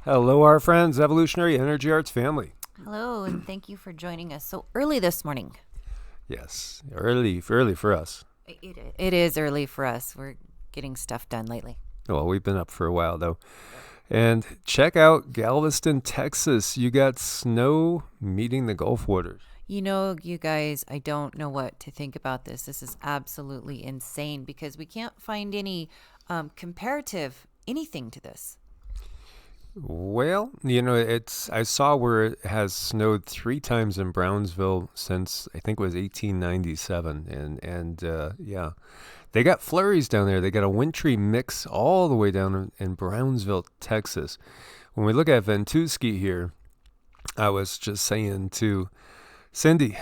Hello, our friends, Evolutionary Energy Arts family. Hello, and thank you for joining us so early this morning. Yes, early for us. It is early for us. We're getting stuff done lately. Well, we've been up for a while, though. And check out Galveston, Texas. You got snow meeting the Gulf waters. You guys, I don't know what to think about this. This is absolutely insane because we can't find any comparative anything to this. Well, I saw where it has snowed 3 times in Brownsville since I think it was 1897, and yeah, they got flurries down there. They got a wintry mix all the way down in Brownsville, Texas. When we look at Ventusky here, I was just saying to Cindy,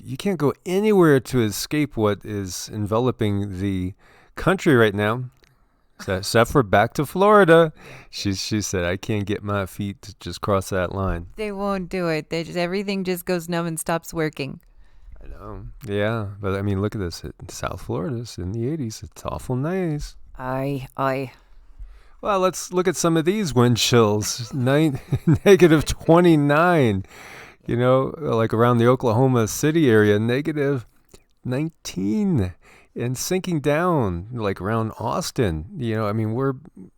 you can't go anywhere to escape what is enveloping the country right now. Except for back to Florida. She said, I can't get my feet to just cross that line. They won't do it. Everything just goes numb and stops working. I know. Yeah. But I mean, look at this. South Florida's in the 80s. It's awful nice. I. Well, let's look at some of these wind chills. Negative 29. Like around the Oklahoma City area, negative 19. And sinking down like around Austin. We're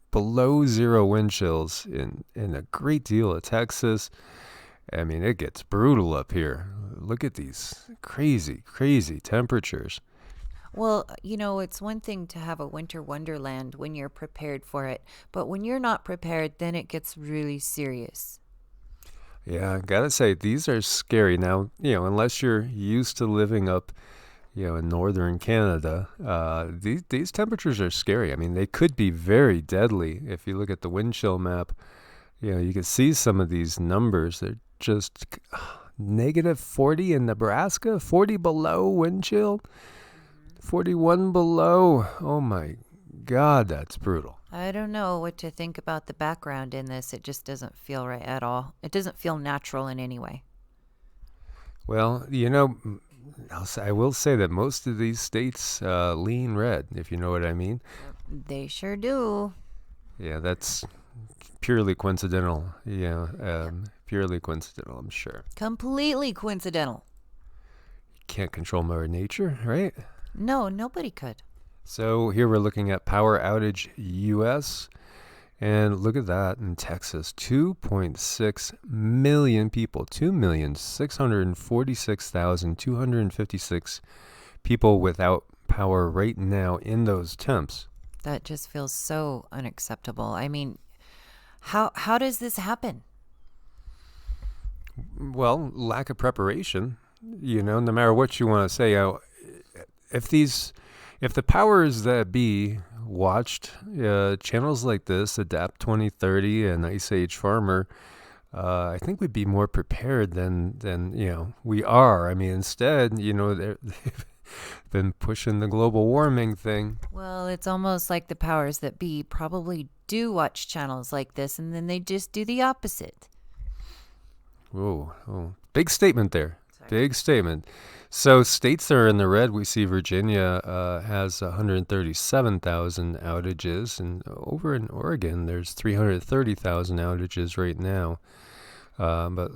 below zero wind chills in a great deal of Texas. I mean, it gets brutal up here. Look at these crazy, crazy temperatures. Well, it's one thing to have a winter wonderland when you're prepared for it, but when you're not prepared, then it gets really serious. Yeah, I gotta say, these are scary. Now, unless you're used to living up in northern Canada, these temperatures are scary. I mean, they could be very deadly. If you look at the wind chill map, you can see some of these numbers. They're just negative 40 in Nebraska, 40 below wind chill, 41 below. Oh my God, that's brutal. I don't know what to think about the background in this. It just doesn't feel right at all. It doesn't feel natural in any way. Well, I will say that most of these states lean red, if you know what I mean. They sure do. Yeah, that's purely coincidental. Purely coincidental, I'm sure. Completely coincidental. Can't control Mother Nature, right? No, nobody could. So here we're looking at power outage U.S., and look at that in Texas, 2.6 million people, 2,646,256 people without power right now in those temps. That just feels so unacceptable. I mean, how does this happen? Well, lack of preparation, no matter what you want to say. If the powers that be watched channels like this, Adapt 2030 and Ice Age Farmer, I think we'd be more prepared than we are. I mean, instead, they've been pushing the global warming thing. Well, it's almost like the powers that be probably do watch channels like this, and then they just do the opposite. Oh, big statement there. Sorry. Big statement. So states that are in the red, we see Virginia has 137,000 outages, and over in Oregon, there's 330,000 outages right now. But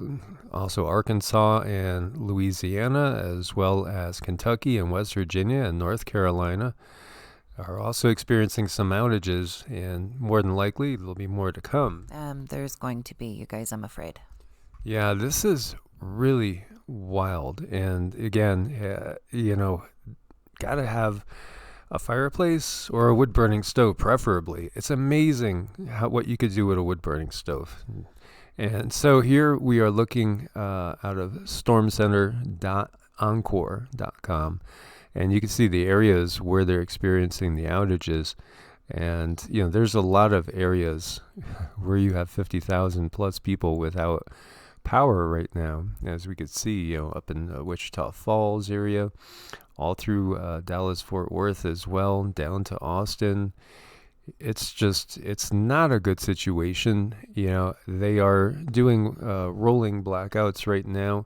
also Arkansas and Louisiana, as well as Kentucky and West Virginia and North Carolina, are also experiencing some outages, and more than likely, there'll be more to come. There's going to be, you guys, I'm afraid. Yeah, this is really wild. And again, gotta have a fireplace or a wood-burning stove, preferably. It's amazing what you could do with a wood-burning stove. And so here we are looking out of stormcenter.encore.com, and you can see the areas where they're experiencing the outages. And, there's a lot of areas where you have 50,000 plus people without power right now, as we could see, up in the Wichita Falls area, all through Dallas, Fort Worth as well, down to Austin. It's not a good situation. They are doing rolling blackouts right now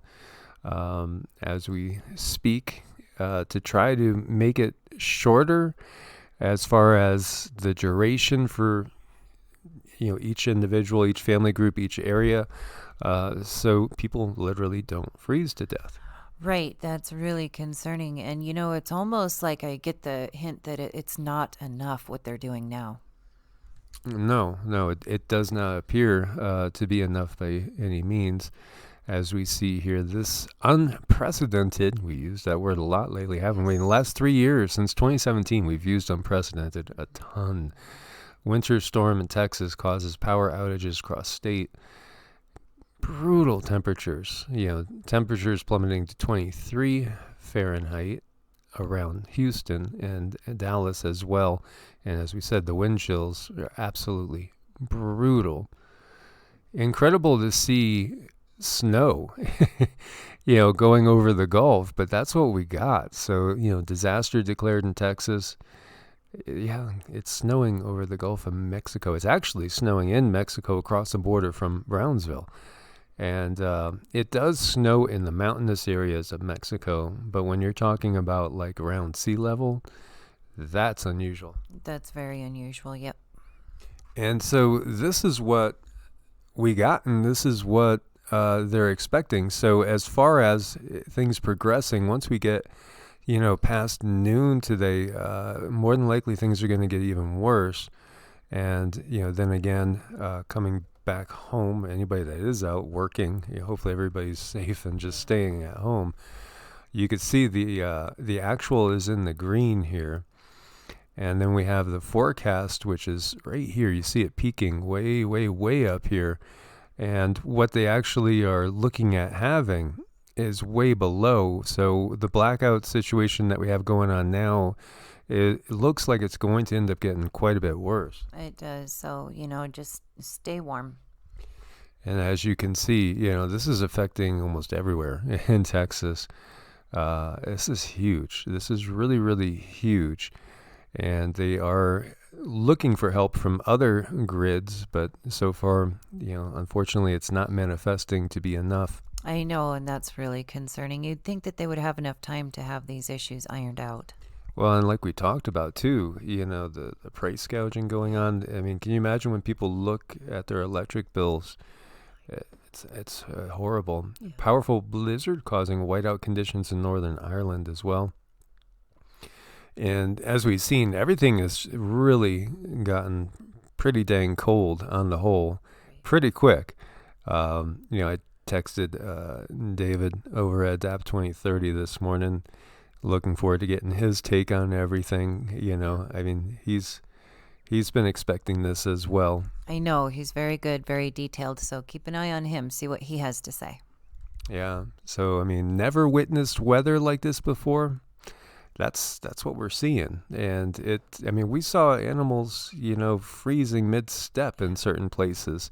as we speak to try to make it shorter as far as the duration for each individual, each family group, each area, so people literally don't freeze to death. Right, that's really concerning. And it's almost like I get the hint that it's not enough what they're doing now. No, it does not appear to be enough by any means. As we see here, this unprecedented, we used that word a lot lately, haven't we? In the last 3 years, since 2017, we've used unprecedented a ton. Winter storm in Texas causes power outages across state. Brutal temperatures, temperatures plummeting to 23 Fahrenheit around Houston and Dallas as well. And as we said, the wind chills are absolutely brutal. Incredible to see snow, going over the Gulf, but that's what we got. So, disaster declared in Texas. Yeah, it's snowing over the Gulf of Mexico. It's actually snowing in Mexico across the border from Brownsville. And it does snow in the mountainous areas of Mexico, but when you're talking about like around sea level, that's unusual. That's very unusual, yep. And so this is what we got, and this is what they're expecting. So as far as things progressing, once we get, past noon today, more than likely things are going to get even worse. And, then again, coming back home, anybody that is out working, hopefully everybody's safe and just staying at home. You could see the actual is in the green here. And then we have the forecast, which is right here. You see it peaking way, way, way up here. And what they actually are looking at having is way below. So the blackout situation that we have going on now, it looks like it's going to end up getting quite a bit worse. It does. So, just stay warm. And as you can see, this is affecting almost everywhere in Texas. This is huge. This is really, really huge. And they are looking for help from other grids, but so far, unfortunately, it's not manifesting to be enough. I know, and that's really concerning. You'd think that they would have enough time to have these issues ironed out. Well, and like we talked about too, the price gouging going on. I mean, can you imagine when people look at their electric bills? It's horrible. Yeah. Powerful blizzard causing whiteout conditions in Northern Ireland as well. And as we've seen, everything has really gotten pretty dang cold on the whole, pretty quick. I texted David over at DAP 2030 this morning, looking forward to getting his take on everything. I mean, he's been expecting this as well. I know, he's very good, very detailed. So keep an eye on him, see what he has to say. Yeah. So, I mean, never witnessed weather like this before. That's what we're seeing. And we saw animals, freezing mid-step in certain places.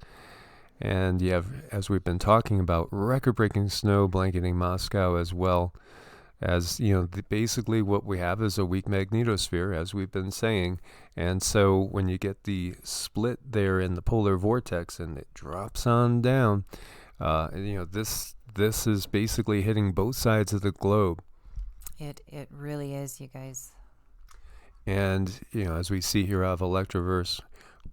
And you have, as we've been talking about, record-breaking snow blanketing Moscow as well. As, basically what we have is a weak magnetosphere, as we've been saying. And so when you get the split there in the polar vortex and it drops on down, this is basically hitting both sides of the globe. It really is, you guys. And, as we see here out of Electroverse,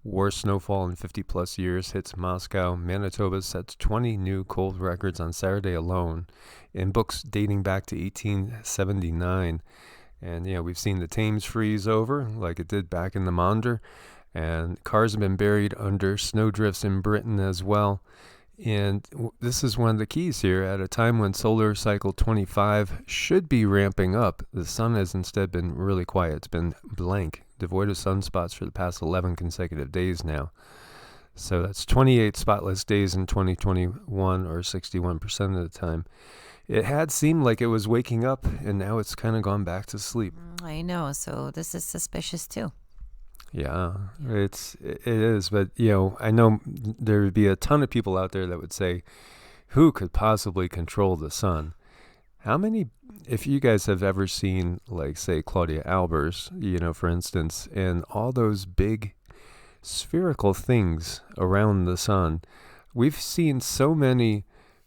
worst snowfall in 50 plus years hits Moscow. Manitoba sets 20 new cold records on Saturday alone in books dating back to 1879. And, we've seen the Thames freeze over like it did back in the Maunder. And cars have been buried under snowdrifts in Britain as well. And this is one of the keys here. At a time when solar cycle 25 should be ramping up, the sun has instead been really quiet. It's been blank, devoid of sunspots for the past 11 consecutive days now. So that's 28 spotless days in 2021, or 61% of the time. It had seemed like it was waking up, and now it's kind of gone back to sleep. I know. So this is suspicious too. Yeah, it is. But, I know there would be a ton of people out there that would say, who could possibly control the sun? How many, if you guys have ever seen, like, say, Claudia Albers, for instance, and all those big spherical things around the sun, we've seen so many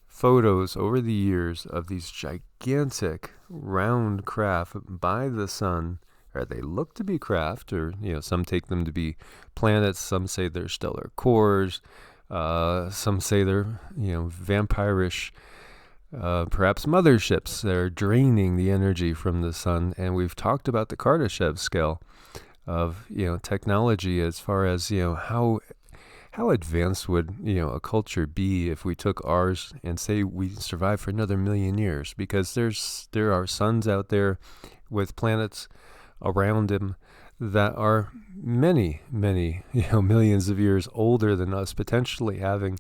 photos over the years of these gigantic round craft by the sun or they look to be craft, or some take them to be planets. Some say they're stellar cores. Some say they're vampirish, perhaps motherships that are draining the energy from the sun. And we've talked about the Kardashev scale of technology, as far as how advanced would a culture be if we took ours and say we survive for another million years? Because there are suns out there with planets around them that are many, many millions of years older than us, potentially having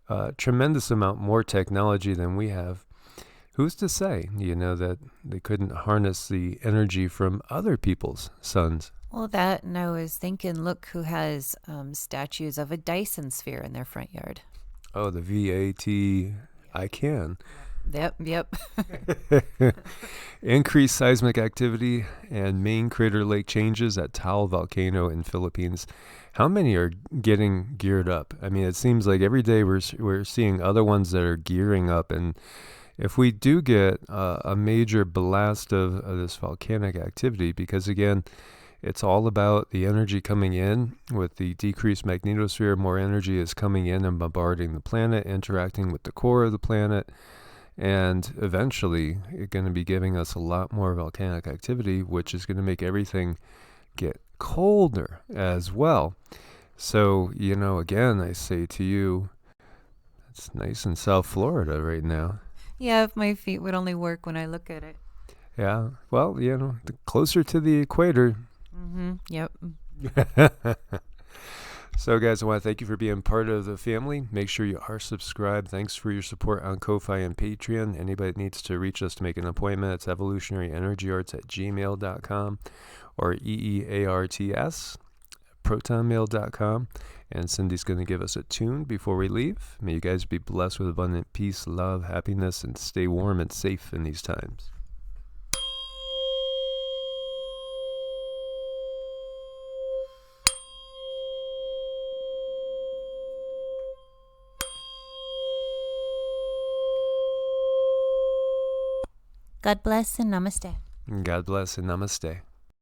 a tremendous amount more technology than we have. Who's to say, that they couldn't harness the energy from other people's suns? Well, that, and I was thinking, look who has statues of a Dyson sphere in their front yard. Oh, the VAT, I can. Yep. Increased seismic activity and main crater lake changes at Taal volcano in Philippines. How many are getting geared up? I mean, it seems like every day we're seeing other ones that are gearing up. And if we do get a major blast of this volcanic activity, because again, it's all about the energy coming in. With the decreased magnetosphere, more energy is coming in and bombarding the planet, interacting with the core of the planet, and eventually it's going to be giving us a lot more volcanic activity, which is going to make everything get colder as well. So, again, I say to you, it's nice in South Florida right now. Yeah, if my feet would only work when I look at it. Yeah, well, the closer to the equator. Yep. So, guys, I want to thank you for being part of the family. Make sure you are subscribed. Thanks for your support on Ko-Fi and Patreon. Anybody that needs to reach us to make an appointment, it's evolutionaryenergyarts@gmail.com or EEARTS protonmail.com. And Cindy's going to give us a tune before we leave. May you guys be blessed with abundant peace, love, happiness, and stay warm and safe in these times. God bless and namaste. God bless and namaste.